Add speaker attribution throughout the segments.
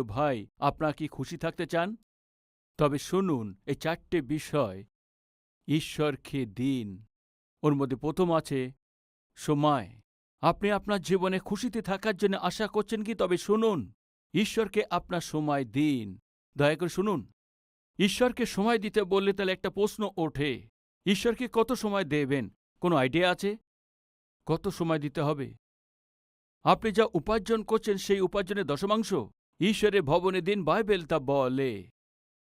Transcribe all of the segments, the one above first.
Speaker 1: ভাই, আপনারা কি খুশি থাকতে চান? তবে শুনুন, এই 4টে বিষয় ঈশ্বরকে দিন। ওর মধ্যে প্রথম আছে সময়। আপনি আপনার জীবনে খুশিতে থাকার জন্য আশা করছেন কি? তবে শুনুন, ঈশ্বরকে আপনার সময় দিন। দয়া করে শুনুন, ঈশ্বরকে সময় দিতে বললে তাহলে একটা প্রশ্ন ওঠে, ঈশ্বরকে কত সময় দেবেন? কোনো আইডিয়া আছে কত সময় দিতে হবে? আপনি যা উপার্জন করছেন সেই উপার্জনের দশমাংশ ঈশ্বরের ভবনে দিন, বাইবেল তা বলে।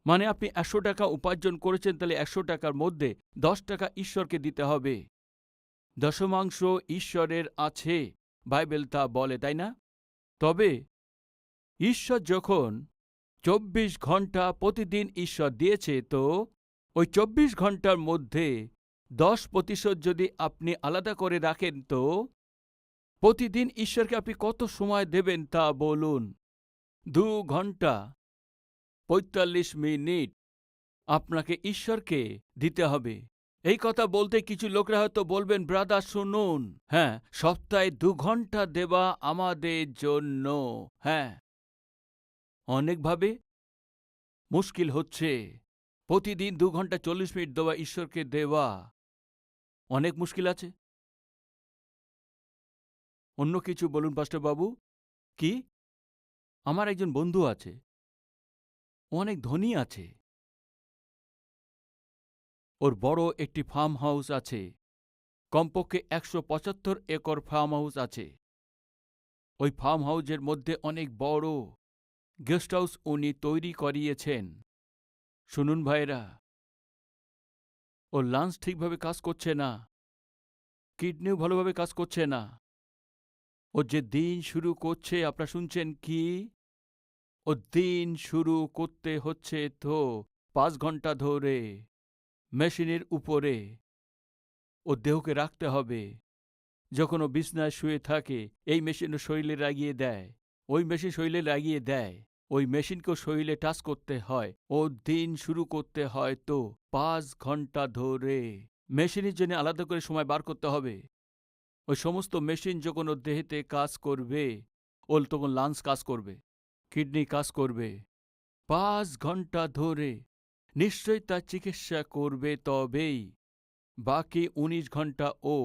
Speaker 1: মানে আপনি 100 টাকা উপার্জন করেছেন, তাহলে 100 টাকার মধ্যে 10 টাকা ঈশ্বরকে দিতে হবে। দশমাংশ ঈশ্বরের আছে, বাইবেল তা বলে, তাই না? তবে ঈশ্বর যখন 24 ঘন্টা প্রতিদিন ঈশ্বর দিয়েছে, তো ওই 24 ঘন্টার মধ্যে 10% যদি আপনি আলাদা করে রাখেন, তো প্রতিদিন ঈশ্বরকে আপনি কত সময় দেবেন তা বলুন। 2 ঘন্টা 45 মিনিট আপনাকে ঈশ্বরকে দিতে হবে। এই কথা বলতে কিছু লোকরা হয়তো বলবেন, ব্রাদার শুনুন, হ্যাঁ, সপ্তাহে 2 ঘন্টা দেওয়া আমাদের জন্য, হ্যাঁ, অনেকভাবে মুশকিল হচ্ছে। প্রতিদিন 2 ঘন্টা 40 মিনিট দেওয়া ঈশ্বরকে দেওয়া অনেক মুশকিল আছে। অন্য কিছু বলুন পাস্টর বাবু। কি? আমার একজন বন্ধু আছে, অনেক ধনী আছে, ওর বড় একটি ফার্ম হাউস আছে, কমপক্ষে 175 একর ফার্ম হাউস আছে। ওই ফার্ম হাউসের মধ্যে অনেক বড় গেস্ট হাউস উনি তৈরি করিয়েছেন। শুনুন ভাইরা, ওর লাঞ্চ ঠিকভাবে কাজ করছে না, কিডনিও ভালোভাবে কাজ করছে না। ও যে দিন শুরু করছে, আপনারা শুনছেন কি? ও দিন শুরু করতে হচ্ছে তো 5 ঘন্টা ধরে মেশিনের উপরে ও দেহকে রাখতে হবে। যখন ও বিছনায় শুয়ে থাকে, এই মেশিন ও শরীরে লাগিয়ে দেয়, ওই মেশিন শরীরে লাগিয়ে দেয়, ওই মেশিনকেও শরীরে টাচ করতে হয়। ও দিন শুরু করতে হয় তো 5 ঘন্টা ধরে মেশিনের জন্য আলাদা করে সময় বার করতে হবে। ওই সমস্ত মেশিন যখন ওর দেহেতে কাজ করবে, ওর তখন লাংস কাজ করবে, কিডনি কাজ করবে 5 ঘন্টা ধরে। নিশ্চয়ই তার চিকিৎসা করবে, তবেই বাকি 19 ঘন্টা ও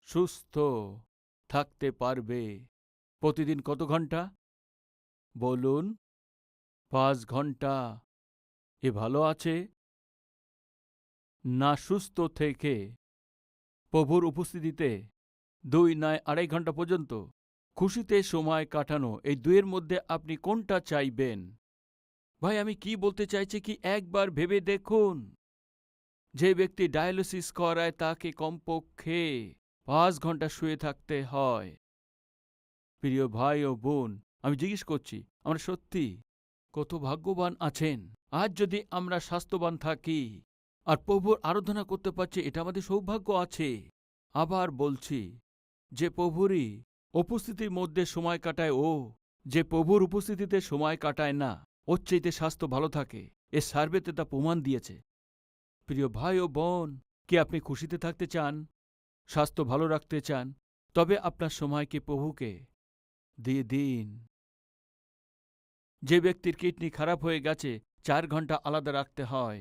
Speaker 1: সুস্থ থাকতে পারবে। প্রতিদিন কত ঘন্টা বলুন? 5 ঘন্টা। এ ভালো আছে না সুস্থ থেকে প্রভুর উপস্থিতিতে 2 নয় 2.5 ঘন্টা পর্যন্ত খুশিতে সময় কাটানো? এই দুয়ের মধ্যে আপনি কোনটা চাইবেন? ভাই, আমি কি বলতে চাইছি কি একবার ভেবে দেখুন। যে ব্যক্তি ডায়ালিসিস করায় তাকে কমপক্ষে 5 ঘন্টা শুয়ে থাকতে হয়। প্রিয় ভাই ও বোন, আমি জিজ্ঞেস করছি, আমরা সত্যি কত ভাগ্যবান আছেন? আজ যদি আমরা স্বাস্থ্যবান থাকি আর প্রভুর আরাধনা করতে পারছি, এটা আমাদের সৌভাগ্য আছে। আবার বলছি, যে প্রভুরই উপস্থিতির মধ্যে সময় কাটায়, ও যে প্রভুর উপস্থিতিতে সময় কাটায় না, ওর চাইতে স্বাস্থ্য ভালো থাকে। এ সার্ভেতে তা প্রমাণ দিয়েছে। প্রিয় ভাই ও বোন, কি আপনি খুশিতে থাকতে চান, স্বাস্থ্য ভালো রাখতে চান? তবে আপনার সময়কে প্রভুকে দিয়ে দিন। যে ব্যক্তির কিডনি খারাপ হয়ে গেছে, 4 ঘন্টা আলাদা রাখতে হয়,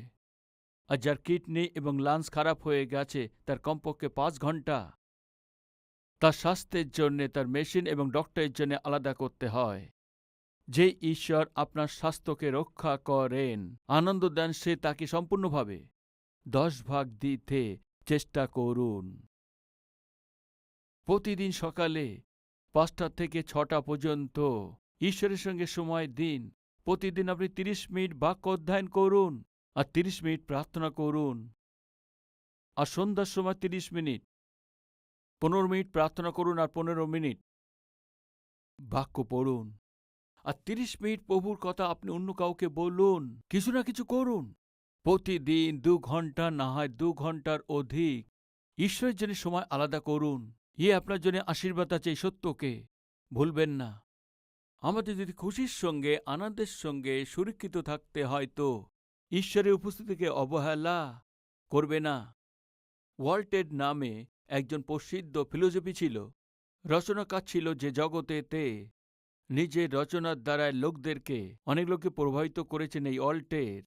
Speaker 1: আর যার কিডনি এবং লাংস খারাপ হয়ে গেছে, তার কমপক্ষে 5 ঘন্টা তার স্বাস্থ্যের জন্য, তার মেশিন এবং ডক্টরের জন্য আলাদা করতে হয়। যে ঈশ্বর আপনার স্বাস্থ্যকে রক্ষা করেন, আনন্দ দেন, সে তাকে সম্পূর্ণভাবে 10 ভাগ দিতে চেষ্টা করুন। প্রতিদিন সকালে 5টা থেকে 6টা পর্যন্ত ঈশ্বরের সঙ্গে সময় দিন। প্রতিদিন আপনি 30 মিনিট বাক্য অধ্যয়ন করুন আর 30 মিনিট প্রার্থনা করুন। আর সন্ধ্যার সময় 30 মিনিট, 15 মিনিট প্রার্থনা করুন আর 15 মিনিট বাক্য পড়ুন। আর 30 মিনিট প্রভুর কথা আপনি অন্য কাউকে বলুন, কিছু না কিছু করুন। প্রতিদিন 2 ঘন্টা, না হয় 2 ঘন্টার অধিক ঈশ্বরের জন্য সময় আলাদা করুন। আপনার জন্য আশীর্বাদ আছে, এই সত্যকে ভুলবেন না। আমাদের যদি খুশির সঙ্গে, আনন্দের সঙ্গে সুরক্ষিত থাকতে হয়, তো ঈশ্বরের উপস্থিতিকে অবহেলা করবে না। ওয়াল্টের নামে একজন প্রসিদ্ধ ফিলোসফি ছিল, রচনাকার ছিল, যে জগতেতে নিজের রচনার দ্বারায় লোকদেরকে, অনেক লোককে প্রভাবিত করেছেন। এই অল্টের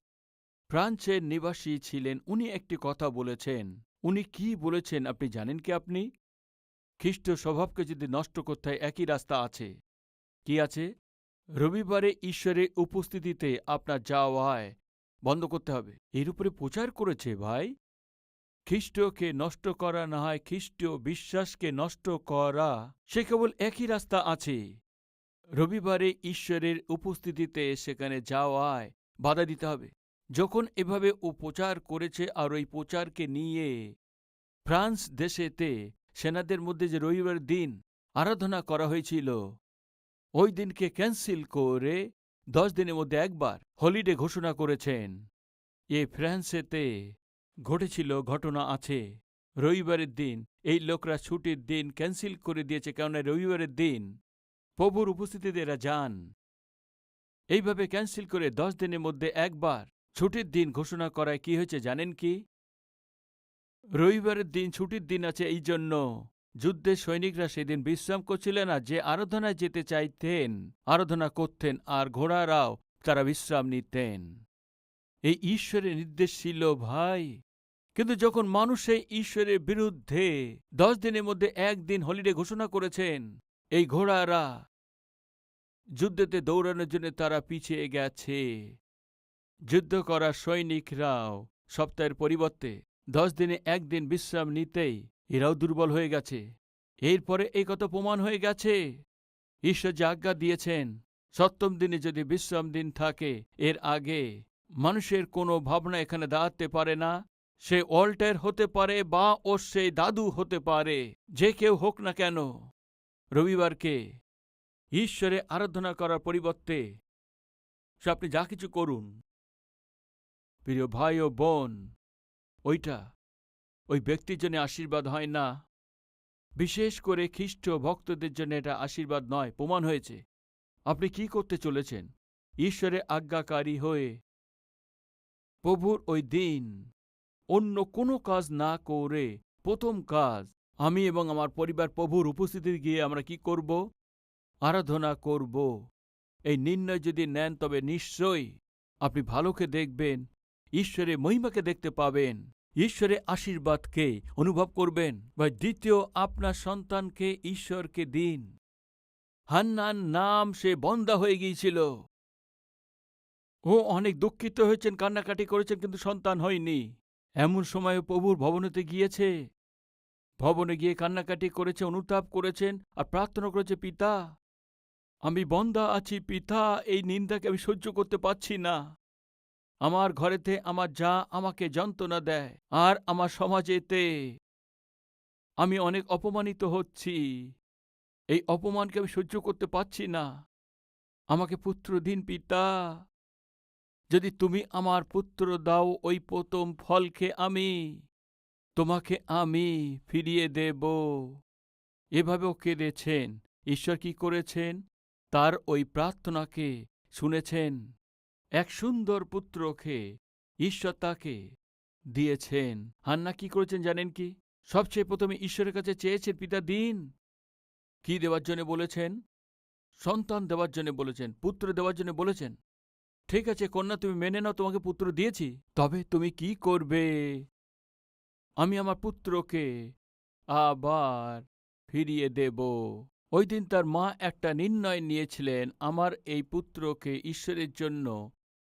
Speaker 1: ফ্রান্সের নিবাসী ছিলেন। উনি একটি কথা বলেছেন। উনি কি বলেছেন আপনি জানেন কি? আপনি খ্রিস্ট স্বভাবকে যদি নষ্ট করতে হয়, একই রাস্তা আছে। কি আছে? রবিবারে ঈশ্বরের উপস্থিতিতে আপনার যাওয়ায় বন্ধ করতে হবে। এর উপরে প্রচার করেছে ভাই। খ্রিস্টকে নষ্ট করা না হয় খ্রিস্টীয় বিশ্বাসকে নষ্ট করা, সে কেবল একই রাস্তা আছে। রবিবারে ঈশ্বরের উপস্থিতিতে সেখানে যাওয়ায় বাধা দিতে হবে। যখন এভাবে ও প্রচার করেছে, আর ওই প্রচারকে নিয়ে ফ্রান্স দেশেতে সেনাদের মধ্যে যে রবিবার দিন আরাধনা করা হয়েছিল, ওই দিনকে ক্যান্সেল করে 10 দিনের মধ্যে একবার হলিডে ঘোষণা করেছেন। এ ফ্রান্সেতে ঘটেছিল, ঘটনা আছে। রবিবারের দিন এই লোকরা ছুটির দিন ক্যান্সেল করে দিয়েছে, কেননা রবিবারের দিন প্রভুর উপস্থিতিতে এরা যান। এইভাবে ক্যান্সেল করে 10 দিনের মধ্যে একবার ছুটির দিন ঘোষণা করায় কি হয়েছে জানেন কি? রবিবারের দিন ছুটির দিন আছে, এই জন্য যুদ্ধের সৈনিকরা সেদিন বিশ্রাম করছিলেন না। যে আরাধনায় যেতে চাইতেন আরাধনা করতেন, আর ঘোড়ারাও তারা বিশ্রাম নিতেন। এই ঈশ্বরের নির্দেশ ছিল ভাই। কিন্তু যখন মানুষ এই ঈশ্বরের বিরুদ্ধে 10 দিনের মধ্যে একদিন হলিডে ঘোষণা করেছেন, এই ঘোড়ারা যুদ্ধেতে দৌড়ানোর জন্য তারা পিছিয়ে গেছে। যুদ্ধ করা সৈনিকরাও সপ্তাহের পরিবর্তে 10 দিনে একদিন বিশ্রাম নিতেই এরাও দুর্বল হয়ে গেছে। এরপরে এই কথা প্রমাণ হয়ে গেছে। ঈশ্বর যে আজ্ঞা দিয়েছেন 7ম দিনে যদি বিশ্রাম দিন থাকে, এর আগে মানুষের কোনো ভাবনা এখানে দাঁড়াতে পারে না। সে অল্টার হতে পারে বা ওর সেই দাদু হতে পারে, যে কেউ হোক না কেন। রবিবারকে ঈশ্বরে আরাধনা করার পরিবর্তে সে আপনি যা কিছু করুন, প্রিয় ভাই ও বোন, ওইটা ওই ব্যক্তির জন্য আশীর্বাদ হয় না। বিশেষ করে খ্রিস্ট ভক্তদের জন্য এটা আশীর্বাদ নয়। প্রমাণ হয়েছে। আপনি কি করতে চলেছেন? ঈশ্বরের আজ্ঞাকারী হয়ে প্রভুর ওই দিন অন্য কোনো কাজ না করে, প্রথম কাজ আমি এবং আমার পরিবার প্রভুর উপস্থিতিতে গিয়ে আমরা কি করব? আরাধনা করব। এই নির্ণয় যদি নেন, তবে নিশ্চয়ই আপনি ভালোকে দেখবেন, ঈশ্বরের মহিমাকে দেখতে পাবেন, ঈশ্বরের আশীর্বাদকে অনুভব করবেন। বা দ্বিতীয়, আপনার সন্তানকে ঈশ্বরকে দিন। হান্নার নাম সে বন্ধা হয়ে গিয়েছিল। ও অনেক দুঃখিত হয়েছেন, কান্নাকাটি করেছেন, কিন্তু সন্তান হয়নি। এমন সময় প্রভুর ভবনেতে গিয়েছে, ভবনে গিয়ে কান্নাকাটি করেছে, অনুতাপ করেছেন আর প্রার্থনা করেছে, পিতা আমি বন্ধা আছি, পিতা এই নিন্দাকে আমি সহ্য করতে পারছি না। আমার ঘরেতে আমার যা আমাকে যন্ত্রণা দেয়, আর আমার সমাজেতে আমি অনেক অপমানিত হচ্ছি। এই অপমানকে আমি সহ্য করতে পারছি না। আমাকে পুত্র দিন পিতা। যদি তুমি আমার পুত্র দাও, ওই প্রথম ফলকে আমি তোমাকে আমি ফিরিয়ে দেব। এভাবেও কেঁদেছেন। ঈশ্বর কি করেছেন? তার ওই প্রার্থনাকে শুনেছেন। এক সুন্দর পুত্রকে ঈশ্বর তাকে দিয়েছেন। হান্না কি করেছেন জানেন কি? সবচেয়ে প্রথমে ঈশ্বরের কাছে চেয়েছেন, পিতা দিন। কি দেওয়ার জন্য বলেছেন? সন্তান দেওয়ার জন্য বলেছেন, পুত্র দেওয়ার জন্য বলেছেন। ঠিক আছে কন্যা, তুমি মেনে নাও, তোমাকে পুত্র দিয়েছি। তবে তুমি কি করবে? আমি আমার পুত্রকে আবার ফিরিয়ে দেব। ওই দিন তার মা একটা নির্ণয় নিয়েছিলেন, আমার এই পুত্রকে ঈশ্বরের জন্য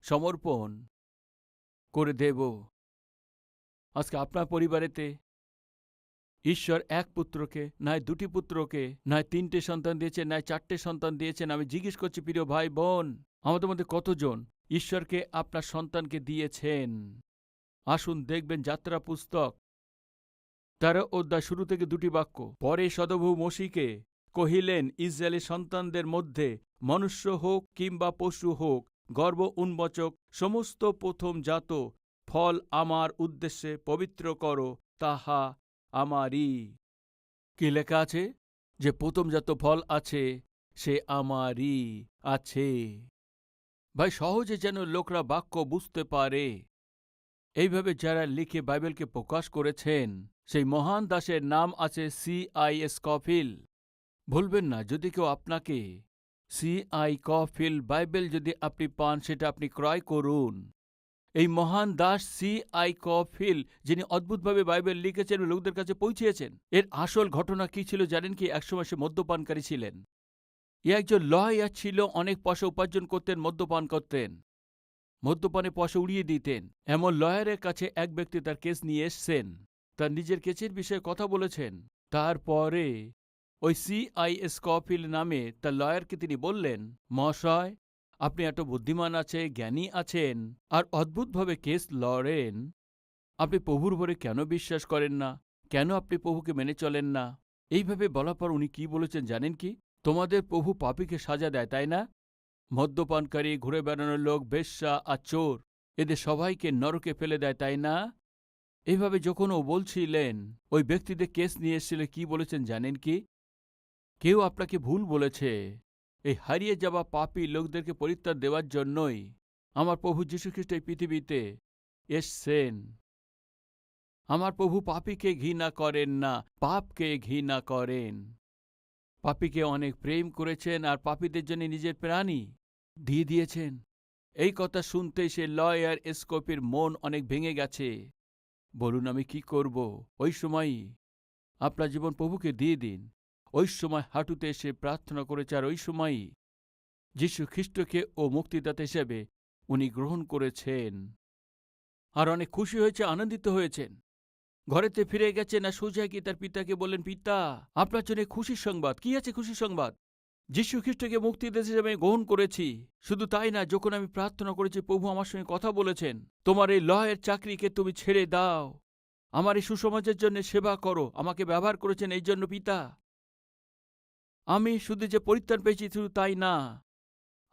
Speaker 1: সমর্পণ করে দেব। আজকে আপনার পরিবারেতে ঈশ্বর এক পুত্রকে, নয় 2টি পুত্রকে, নয় 3টে সন্তান দিয়েছেন, নয় 4টে সন্তান দিয়েছেন। আমি জিজ্ঞেস করছি প্রিয় ভাই বোন, আমাদের মধ্যে কতজন ঈশ্বরকে আপনার সন্তানকে দিয়েছেন? আসুন দেখবেন যাত্রা পুস্তক 13 অধ্যায় শুরু থেকে 2টি বাক্য। পরে সদভু মসিকে কহিলেন, ইসরায়েলের সন্তানদের মধ্যে মনুষ্য হোক কিংবা পশু হোক, গর্ভ উন্মোচক সমস্ত প্রথম জাত ফল আমার উদ্দেশ্যে পবিত্র করো, তাহা আমারই। কি লেখা আছে? যে প্রথমজাত ফল আছে সে আমারই আছে। ভাই, সহজে যেন লোকরা বাক্য বুঝতে পারে, এইভাবে যারা লিখে বাইবেলকে প্রকাশ করেছেন, সেই মহান দাসের নাম আছে C.I. স্কফিল্ড। ভুলবেন না, যদি কেউ আপনাকে C.I. কফিল্ড বাইবেল যদি আপনি পান সেটা আপনি ক্রয় করুন। এই মহান দাস C.I. কফিল্ড, যিনি অদ্ভুতভাবে বাইবেল লিখেছেন এবং লোকদের কাছে পৌঁছিয়েছেন, এর আসল ঘটনা কি ছিল জানেন কি? একসময় সে মদ্যপানকারী ছিলেন। এ একজন লয়ার ছিল, অনেক পয়সা উপার্জন করতেন, মদ্যপান করতেন, মদ্যপানে পয়সা উড়িয়ে দিতেন। এমন লয়ারের কাছে এক ব্যক্তি তার কেস নিয়ে এসছেন, তার নিজের কেসের বিষয়ে কথা বলেছেন। তারপরে ওই C.I. স্কফিল্ড নামে তার লয়ারকে তিনি বললেন, মহাশয়, আপনি এত বুদ্ধিমান আছে, জ্ঞানী আছেন, আর অদ্ভুতভাবে কেস লড়েন, আপনি প্রভুর উপরে কেন বিশ্বাস করেন না? কেন আপনি প্রভুকে মেনে চলেন না? এইভাবে বলার পর উনি কি বলেছেন জানেন কি? তোমাদের প্রভু পাপীকে সাজা দেয়, তাই না? মদ্যপানকারী, ঘুরে বেড়ানোর লোক, বেশ্যা আর চোর, এদের সবাইকে নরকে ফেলে দেয়, তাই না? এইভাবে যখন ও বলছিলেন, ওই ব্যক্তিদের কেস নিয়ে এসেছিল, কি বলেছেন জানেন কি? কেউ আপনাকে ভুল বলেছে। এই হারিয়ে যাওয়া পাপী লোকদেরকে পরিত্রাণ দেওয়ার জন্যই আমার প্রভু যীশুখ্রিস্ট এই পৃথিবীতে এসছেন। আমার প্রভু পাপীকে ঘৃণা করেন না, পাপকে ঘৃণা করেন। পাপীকে অনেক প্রেম করেছেন আর পাপীদের জন্য নিজের প্রাণই দিয়ে দিয়েছেন। এই কথা শুনতেই সে লয়ার স্কোপির মন অনেক ভেঙে গেছে। বলুন, আমি কি করব? ওই সময়ই আপনার জীবন প্রভুকে দিয়ে দিন। ওই সময় হাঁটুতে এসে প্রার্থনা করেছে, আর ওই সময়ই যীশু খ্রিস্টকে ও মুক্তিদাতা হিসেবে উনি গ্রহণ করেছেন। আর অনেক খুশি হয়েছে, আনন্দিত হয়েছেন। ঘরেতে ফিরে গেছেন আর সোজা গিয়ে তার পিতাকে বললেন, পিতা, আপনার জন্য খুশির সংবাদ। কি আছে খুশির সংবাদ? যীশু খ্রিস্টকে মুক্তিদাতা হিসেবে গ্রহণ করেছি। শুধু তাই না, যখন আমি প্রার্থনা করেছি, প্রভু আমার সঙ্গে কথা বলেছেন, তোমার এই লয়ের চাকরিকে তুমি ছেড়ে দাও, আমার এই সুসমাজের জন্য সেবা করো। আমাকে ব্যবহার করেছেন এই জন্য পিতা। আমি শুধু যে পরিত্রাণ পেয়েছি শুধু তাই না,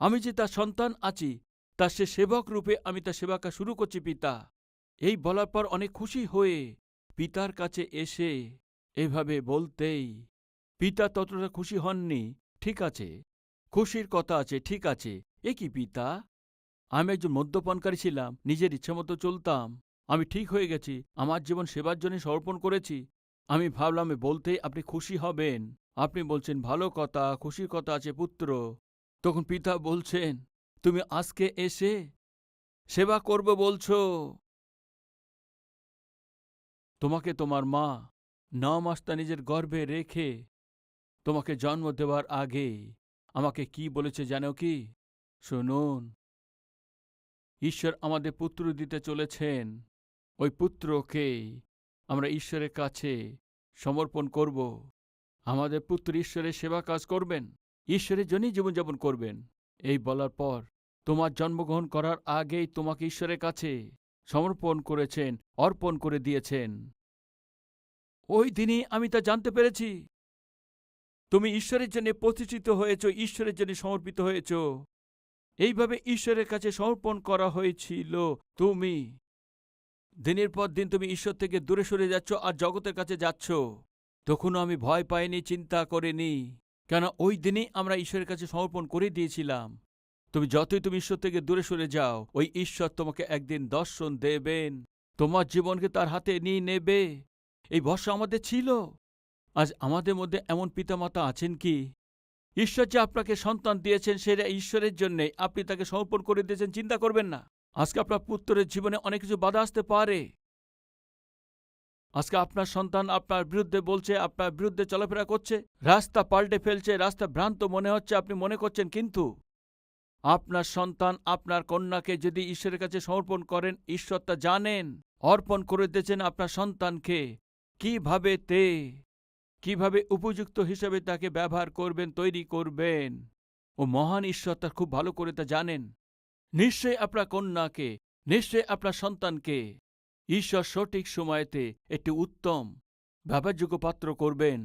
Speaker 1: আমি যে তার সন্তান আছি, তার সে সেবক রূপে আমি তার সেবা কাজ শুরু করছি পিতা। এই বলার পর অনেক খুশি হয়ে পিতার কাছে এসে এভাবে বলতেই পিতা ততটা খুশি হননি। ঠিক আছে, খুশির কথা আছে, ঠিক আছে। এ কি পিতা, আমি একজন মদ্যপানকারী ছিলাম, নিজের ইচ্ছামতো চলতাম, আমি ঠিক হয়ে গেছি, আমার জীবন সেবার জন্য সমর্পণ করেছি। আমি ভাবলাম বলতেই আপনি খুশি হবেন। আপনি বলছেন ভালো কথা, খুশির কথা আছে পুত্র। তখন পিতা বলছেন, তুমি আজকে এসে সেবা করবে বলছো? তোমাকে তোমার মা 9 মাস তা নিজের গর্ভে রেখে তোমাকে জন্ম দেওয়ার আগে আমাকে কি বলেছে জানো কি? শুনুন, ঈশ্বর আমাদের পুত্র দিতে চলেছেন। ওই পুত্রকেই আমরা ঈশ্বরের কাছে সমর্পণ করব। আমাদের পুত্র ঈশ্বরের সেবা কাজ করবেন, ঈশ্বরের জন্যই জীবনযাপন করবেন। এই বলার পর তোমার জন্মগ্রহণ করার আগেই তোমাকে ঈশ্বরের কাছে সমর্পণ করেছেন, অর্পণ করে দিয়েছেন। ওই দিনই আমি তা জানতে পেরেছি। তুমি ঈশ্বরের জন্য প্রতিষ্ঠিত হয়েছ, ঈশ্বরের জন্য সমর্পিত হয়েছ। এইভাবে ঈশ্বরের কাছে সমর্পণ করা হয়েছিল। তুমি দিনের পর দিন তুমি ঈশ্বর থেকে দূরে সরে যাচ্ছ আর জগতের কাছে যাচ্ছ। তখনও আমি ভয় পাইনি, চিন্তা করিনি, কেন ওই দিনই আমরা ঈশ্বরের কাছে সমর্পণ করে দিয়েছিলাম। তুমি যতই তুমি ঈশ্বর থেকে দূরে সরে যাও, ওই ঈশ্বর তোমাকে একদিন দর্শন দেবেন, তোমার জীবনকে তার হাতে নিয়ে নেবে। এই ভরসা আমাদের ছিল। আজ আমাদের মধ্যে এমন পিতামাতা আছেন কি, ঈশ্বর যে আপনাকে সন্তান দিয়েছেন সেটা ঈশ্বরের জন্যে, আপনি তাকে সমর্পণ করে দিয়েছেন, চিন্তা করবেন না। আজকে আপনার পুত্রের জীবনে অনেক কিছু বাধা আসতে পারে। আজকে আপনার সন্তান আপনার বিরুদ্ধে বলছে, আপনার বিরুদ্ধে চলাফেরা করছে, রাস্তা পাল্টে ফেলছে, রাস্তা ভ্রান্ত মনে হচ্ছে, আপনি মনে করছেন, কিন্তু আপনার সন্তান, আপনার কন্যাকে যদি ঈশ্বরের কাছে সমর্পণ করেন, ঈশ্বর তা জানেন, অর্পণ করে দিয়েছেন আপনার সন্তানকে। কিভাবে উপযুক্ত হিসেবে তাকে ব্যবহার করবেন, তৈরি করবেন, ও মহান ঈশ্বর তা খুব ভালো করে তা জানেন। নিশ্চয়ই আপনার কন্যাকে, নিশ্চয়ই আপনার সন্তানকে ঈশ্বর সঠিক সময়তে একটি উত্তম ব্যবহারযোগ্য পাত্র করবেন।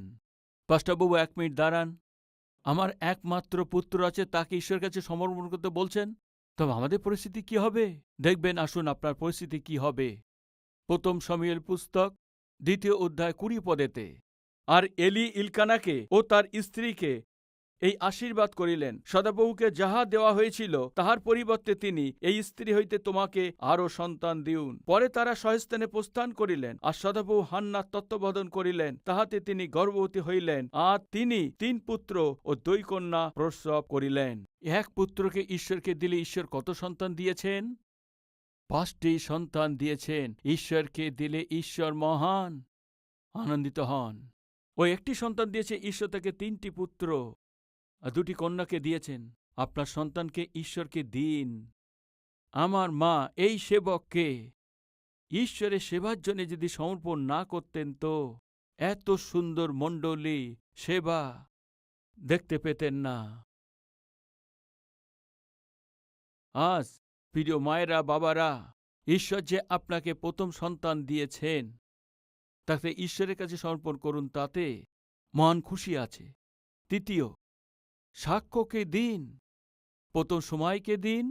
Speaker 1: পাস্টারবাবু 1 মিনিট দাঁড়ান। আমার একমাত্র পুত্র আছে, তাকে ঈশ্বরের কাছে সমর্পণ করতে বলছেন, তবে আমাদের পরিস্থিতি কি হবে দেখবেন। আসুন আপনার পরিস্থিতি কি হবে। 1 শমূয়েল পুস্তক 2 অধ্যায় 20 পদেতে। আর এলি ইলকানাকে ও তার স্ত্রীকে এই আশীর্বাদ করিলেন, সদাপ্রভুকে যাহা দেওয়া হয়েছিল তাহার পরিবর্তে তিনি এই স্ত্রী হইতে তোমাকে আরো সন্তান দিউন। পরে তারা স্বস্থানে প্রস্থান করিলেন, আর সদাপ্রভু হান্নার তত্ত্ববোধন করিলেন, তাহাতে তিনি গর্ভবতী হইলেন, আর তিনি 3 পুত্র ও 2 কন্যা প্রসব করিলেন। এক পুত্রকে ঈশ্বরকে দিলে ঈশ্বর কত সন্তান দিয়েছেন? 5টি সন্তান দিয়েছেন। ঈশ্বরকে দিলে ঈশ্বর মহান, আনন্দিত হন। ও একটি সন্তান দিয়েছে ঈশ্বর, তাকে 3টি পুত্র আর 2টি কন্যাকে দিয়েছেন। আপনার সন্তানকে ঈশ্বরকে দিন। আমার মা এই সেবককে ঈশ্বরের সেবার জন্য যদি সমর্পণ না করতেন তো এত সুন্দর মণ্ডলী সেবা দেখতে পেতেন না। আজ প্রিয় মায়েরা, বাবারা, ঈশ্বর যে আপনাকে প্রথম সন্তান দিয়েছেন তাতে ঈশ্বরের কাছে সমর্পণ করুন, তাতে মহান খুশি আছে। তৃতীয়, সাক্ষ্যকে দিন। প্রথম সময়কে দিন,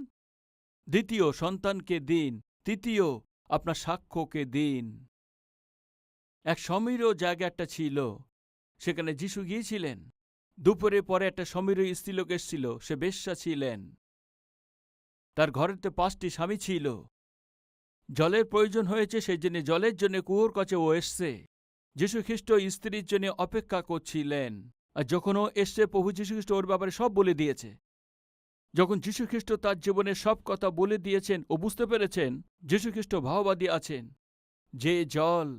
Speaker 1: দ্বিতীয় সন্তানকে দিন, তৃতীয় আপনার সাক্ষ্যকে দিন। এক সমীরীয় জায়গা একটা ছিল, সেখানে যিশু গিয়েছিলেন। দুপুরে পরে একটা সমীরীয় স্ত্রীলোক এসেছিল, সে বেশ্যা ছিলেন। তার ঘরেতে 5টি স্বামী ছিল। জলের প্রয়োজন হয়েছে, সেই জন্য জলের জন্য কুয়োর কাছে ও এসছে। যীশুখ্রিস্ট স্ত্রীর জন্য অপেক্ষা করছিলেন, আর যখন ও এসছে প্রভু যীশুখ্রিস্ট ওর ব্যাপারে সব বলে দিয়েছে। যখন যীশুখ্রিস্ট তার জীবনের সব কথা বলে দিয়েছেন, ও বুঝতে পেরেছেন যীশুখ্রিস্ট ভাববাদী আছেন। যে জল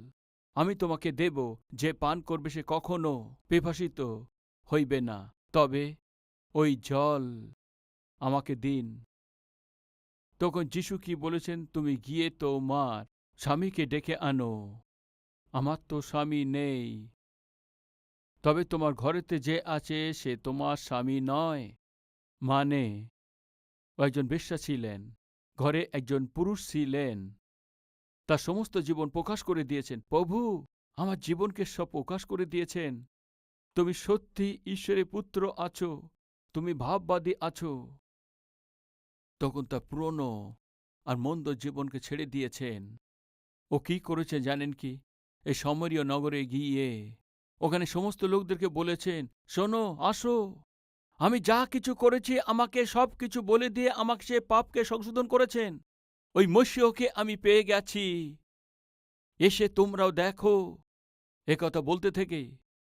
Speaker 1: আমি তোমাকে দেব, যে পান করবে সে কখনো পিপাসিত হইবে না, তবে ওই জল আমাকে দিন। তখন যিশু কি বলেছেন? তুমি গিয়ে তোমার স্বামীকে ডেকে আনো। আমার তো স্বামী নেই, তবে তোমার ঘরেতে যে আছে সে তোমার স্বামী নয়। মানে একজন বেশ্যা ছিলেন, ঘরে একজন পুরুষ ছিলেন, তার সমস্ত জীবন প্রকাশ করে দিয়েছেন। প্রভু আমার জীবনকে সব প্রকাশ করে দিয়েছেন। তুমি সত্যি ঈশ্বরের পুত্র আছো, তুমি ভাববাদী আছো। তখন তার পুরনো আর মন্দ জীবনকে ছেড়ে দিয়েছেন। ও কি করেছে জানেন কি? এই সমরীয় নগরে গিয়ে ওখানে সমস্ত লোকদেরকে বলেছেন, শোনো, আসো, আমি যা কিছু করেছি আমাকে সব কিছু বলে দিয়ে আমাকে সে পাপকে সংশোধন করেছেন। ওই মসিহকে আমি পেয়ে গেছি, এসে তোমরাও দেখো। একথা বলতে থেকে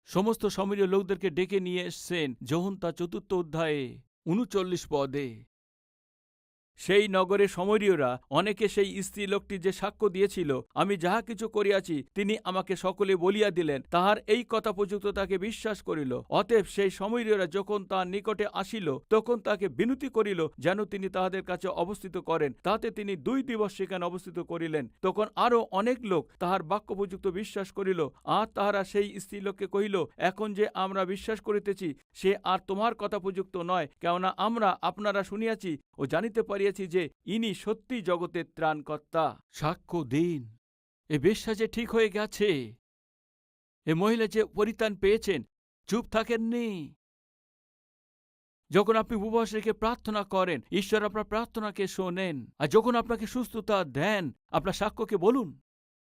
Speaker 1: সমস্ত সমরীয় লোকদেরকে ডেকে নিয়ে এসছেন যোহন তার 4 অধ্যায়ে 39 পদে। সেই নগরে সমরীয়রা অনেকে সেই স্ত্রী লোকটি যে সাক্ষ্য দিয়েছিল, আমি যাহা কিছু করিয়াছি তিনি আমাকে সকলে বলিয়া দিলেন, তাহার এই কথা পর্যন্ত তাকে বিশ্বাস করিল। অতএব সেই সমরীয়রা যখন তার নিকটে আসিল, তখন তাকে বিনতি করিল যেন তিনি তাহাদের কাছে অবস্থিত করেন। তাতে তিনি 2 দিবস সেখানে অবস্থিত করিলেন। তখন আরও অনেক লোক তাহার বাক্য পর্যন্ত বিশ্বাস করিল। আর তাহারা সেই স্ত্রীলোককে কহিল, এখন যে আমরা বিশ্বাস করিতেছি সে আর তোমার কথা প্রযুক্ত নয়, কেননা আমরা আপনারা শুনিয়াছি ও জানিতে পারিয়াছি যে ইনি সত্যি জগতের ত্রাণকর্তা। সাক্ষ্য দিন। এ বেশ্যা যে ঠিক হয়ে গেছে, এ মহিলা যে পরিত্রাণ পেয়েছেন, চুপ থাকেননি। যখন আপনি উপবাস রেখে প্রার্থনা করেন, ঈশ্বর আপনার প্রার্থনাকে শোনেন। আর যখন আপনাকে সুস্থতা দেন, আপনার সাক্ষ্যকে বলুন।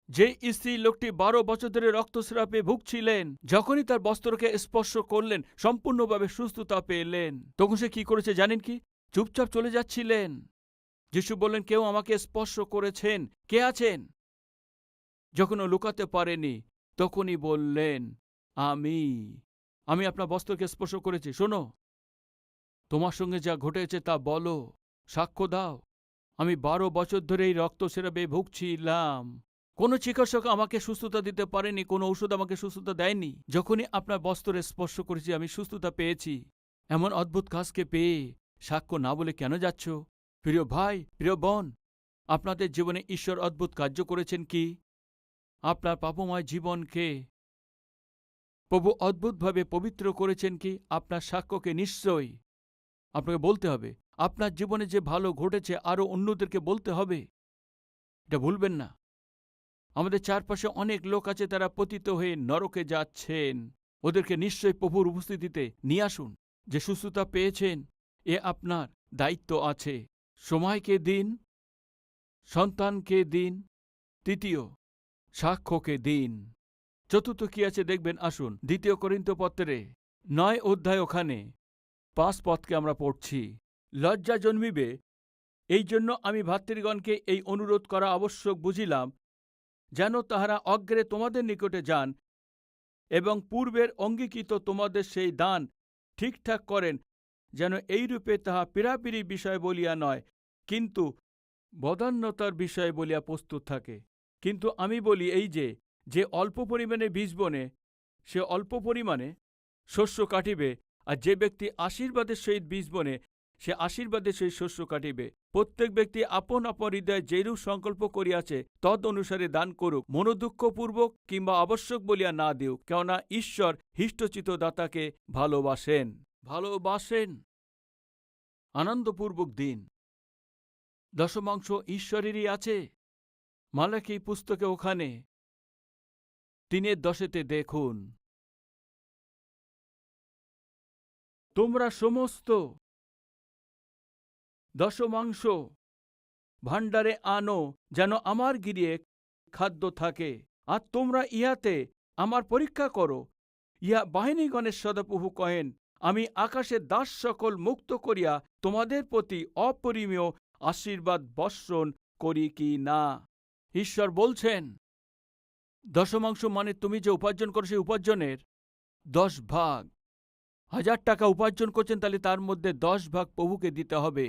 Speaker 1: যে স্ত্রী লোকটি 12 বছর ধরে রক্তস্রাবে ভুগছিলেন, যখনই তার বস্ত্রকে স্পর্শ করলেন সম্পূর্ণভাবে সুস্থতা পেলেন। তখন সে কি করেছে জানেন কি? চুপচাপ চলে যাচ্ছিলেন। যিশু বললেন, কেউ আমাকে স্পর্শ করেছেন, কে আছেন? যখন ও লুকাতে পারেনি, তখনই বললেন, আমি আপনার বস্ত্রকে স্পর্শ করেছি। শোনো, তোমার সঙ্গে যা ঘটেছে তা বলো, সাক্ষ্য দাও। আমি 12 বছর ধরে এই রক্তস্রাবে ভুগছিলাম। কোনো চিকিৎসক আমাকে সুস্থতা দিতে পারেনি, কোনো ঔষধ আমাকে সুস্থতা দেয়নি। যখনই আপনার বস্ত্রে স্পর্শ করেছি আমি সুস্থতা পেয়েছি। এমন অদ্ভুত কাজকে পেয়ে সাক্ষ্য না বলে কেন যাচ্ছ? প্রিয় ভাই, প্রিয় বোন, আপনাদের জীবনে ঈশ্বর অদ্ভুত কার্য করেছেন কি? আপনার পাপময় জীবনকে প্রভু অদ্ভুতভাবে পবিত্র করেছেন কি? আপনার সাক্ষ্যকে নিশ্চয়ই আপনাকে বলতে হবে। আপনার জীবনে যে ভালো ঘটেছে আরও অন্যদেরকে বলতে হবে, এটা ভুলবেন না। আমাদের চারপাশে অনেক লোক আছে, তারা পতিত হয়ে নরকে যাচ্ছেন। ওদেরকে নিশ্চয়ই প্রভুর উপস্থিতিতে নিয়ে আসুন। যে সুস্থতা পেয়েছেন, এ আপনার দায়িত্ব আছে। সময়কে দিন, সন্তানকে দিন, তৃতীয় সাক্ষ্যকে দিন। চতুর্থ কি আছে দেখবেন, আসুন 2 করিন্থপত্রে 9 অধ্যায়, ওখানে 5 পদকে আমরা পড়ছি। লজ্জা জন্মিবে, এই জন্য আমি ভ্রাতৃগণকে এই অনুরোধ করা আবশ্যক বুঝিলাম, যেন তাহারা অগ্রে তোমাদের নিকটে যান এবং পূর্বের অঙ্গীকৃত তোমাদের সেই দান ঠিকঠাক করেন, যেন এইরূপে তাহা পীড়াপিড়ি বিষয় বলিয়া নয়, কিন্তু বদান্যতার বিষয় বলিয়া প্রস্তুত থাকে। কিন্তু আমি বলি এই যে অল্প পরিমাণে বীজ বনে সে অল্প পরিমাণে শস্য কাটিবে, আর যে ব্যক্তি আশীর্বাদের সহিত বীজ বনে সে আশীর্বাদের সহিত শস্য কাটিবে। প্রত্যেক ব্যক্তি আপন আপন হৃদয়ে যেরূপ সংকল্প করিয়াছে তদ অনুসারে দান করুক, মনোদুঃখপূর্বক কিংবা আবশ্যক বলিয়া না দিউক, কেননা ঈশ্বর হৃষ্টচিত্ত দাতাকে ভালোবাসেন। আনন্দপূর্বক দিন। দশমাংশ ঈশ্বরেরই আছে। মালাকি পুস্তকে ওখানে 3:10 দেখুন, তোমরা সমস্ত দশমাংশ ভাণ্ডারে আনো, যেন আমার গৃহে খাদ্য থাকে, আর তোমরা ইহাতে আমার পরীক্ষা করো। ইহা বাহিনীগণের সদাপ্রভু কহেন, আমি আকাশের দাস সকল মুক্ত করিয়া তোমাদের প্রতি অপরিমেয় আশীর্বাদ বর্ষণ করি কি না। ঈশ্বর বলছেন, দশমাংশ মানে তুমি যে উপার্জন করো সেই উপার্জনের 10 ভাগ। 1000 টাকা উপার্জন করছেন, তাহলে তার মধ্যে 10 ভাগ প্রভুকে দিতে হবে।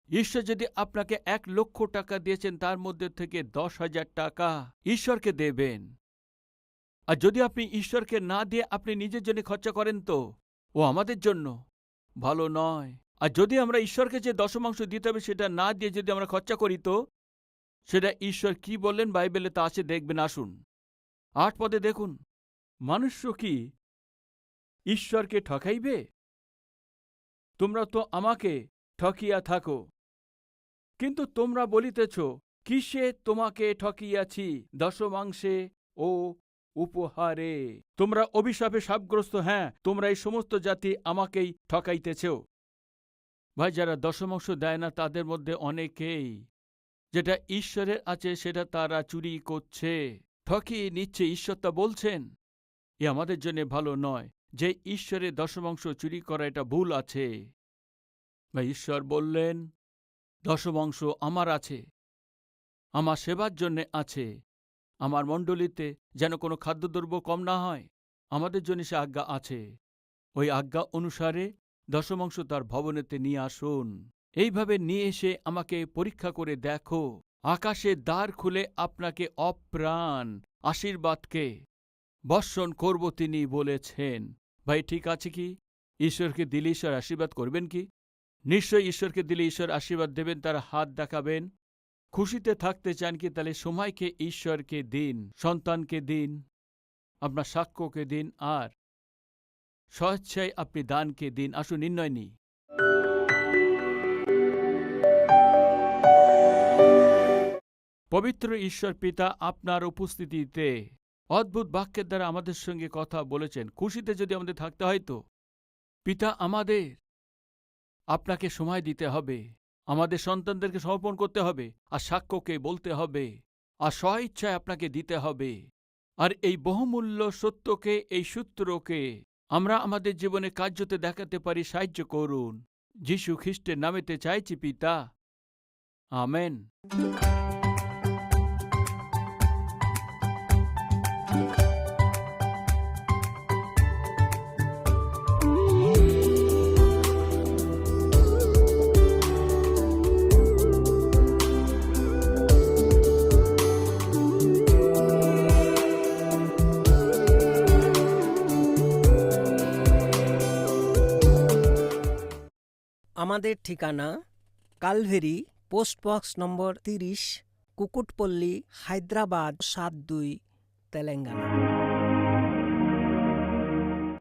Speaker 1: ঈশ্বর যদি আপনাকে 1 লক্ষ টাকা দিয়েছেন, তার মধ্যে থেকে 10,000 টাকা ঈশ্বরকে দেবেন। আর যদি আপনি ঈশ্বরকে না দিয়ে আপনি নিজের জন্য খরচা করেন, তো ও আমাদের জন্য ভালো নয়। আর যদি আমরা ঈশ্বরকে যে দশমাংশ দিতে হবে সেটা না দিয়ে যদি আমরা খরচা করি, তো সেটা ঈশ্বর কি বললেন বাইবেলে তা আছে, দেখবেন। আসুন 8 পদে দেখুন, মানুষ্য কি ঈশ্বরকে ঠকাইবে? তোমরা তো আমাকে ঠকিয়া থাকো। কিন্তু তোমরা বলিতেছ, কিসে তোমাকে ঠকিয়াছি? দশমাংশে ও উপহারে। তোমরা অভিশাপে শাপগ্রস্ত। হ্যাঁ, তোমরা এই সমস্ত জাতি আমাকেই ঠকাইতেছ। ভাই, যারা দশমাংশ দেয় না তাদের মধ্যে অনেকেই যেটা ঈশ্বরের আছে সেটা তারা চুরি করছে, ঠকিয়ে নিচ্ছে। ঈশ্বর তা বলছেন এ আমাদের জন্য ভালো নয়, যে ঈশ্বরের দশমাংশ চুরি করা এটা ভুল আছে। বা ঈশ্বর বললেন, দশমাংশ আমার আছে, আমার সেবার জন্যে আছে, আমার মণ্ডলীতে যেন কোনো খাদ্যদ্রব্য কম না হয়, আমাদের জন্য সে আজ্ঞা আছে। ওই আজ্ঞা অনুসারে দশমাংশ তার ভবনেতে নিয়ে আসুন। এইভাবে নিয়ে এসে আমাকে পরীক্ষা করে দেখো। আকাশের দ্বার খুলে আপনাকে অপ্রাণ আশীর্বাদকে বর্ষণ করব তিনি বলেছেন। ভাই, ঠিক আছে কি? ঈশ্বরকে দিলে ঈশ্বর আশীর্বাদ করবেন কি? নিশ্চয়ই ঈশ্বরকে দিলে ঈশ্বর আশীর্বাদ দেবেন, তার হাত দেখাবেন। খুশিতে থাকতে চান কি? তাহলে সময়কে ঈশ্বরকে দিন, সন্তানকে দিন, আপনার সাক্ষ্যকে দিন, আর স্বেচ্ছায় আপনি দানকে দিন। আসুন নির্ণয় নিই। পবিত্র ঈশ্বর পিতা আপনার উপস্থিতিতে অদ্ভুত বাক্যের দ্বারা আমাদের সঙ্গে কথা বলেছেন। খুশিতে যদি আমাদের থাকতে হয়, তো পিতা আমাদের আপনাকে সময় দিতে হবে, আমাদের সন্তানদেরকে সমর্পণ করতে হবে, আর সাক্ষ্যকে বলতে হবে, আর স্বইচ্ছায় আপনাকে দিতে হবে। আর এই বহুমূল্য সত্যকে, এই সূত্রকে আমরা আমাদের জীবনে কার্যতে দেখাতে পারি। সাহায্য করুন। যীশু খ্রিস্টের নামেতে চাইছি পিতা, আমেন।
Speaker 2: আমাদের ঠিকানা Calvary, post box number 30, Kukatpally, Hyderabad 72, Telangana.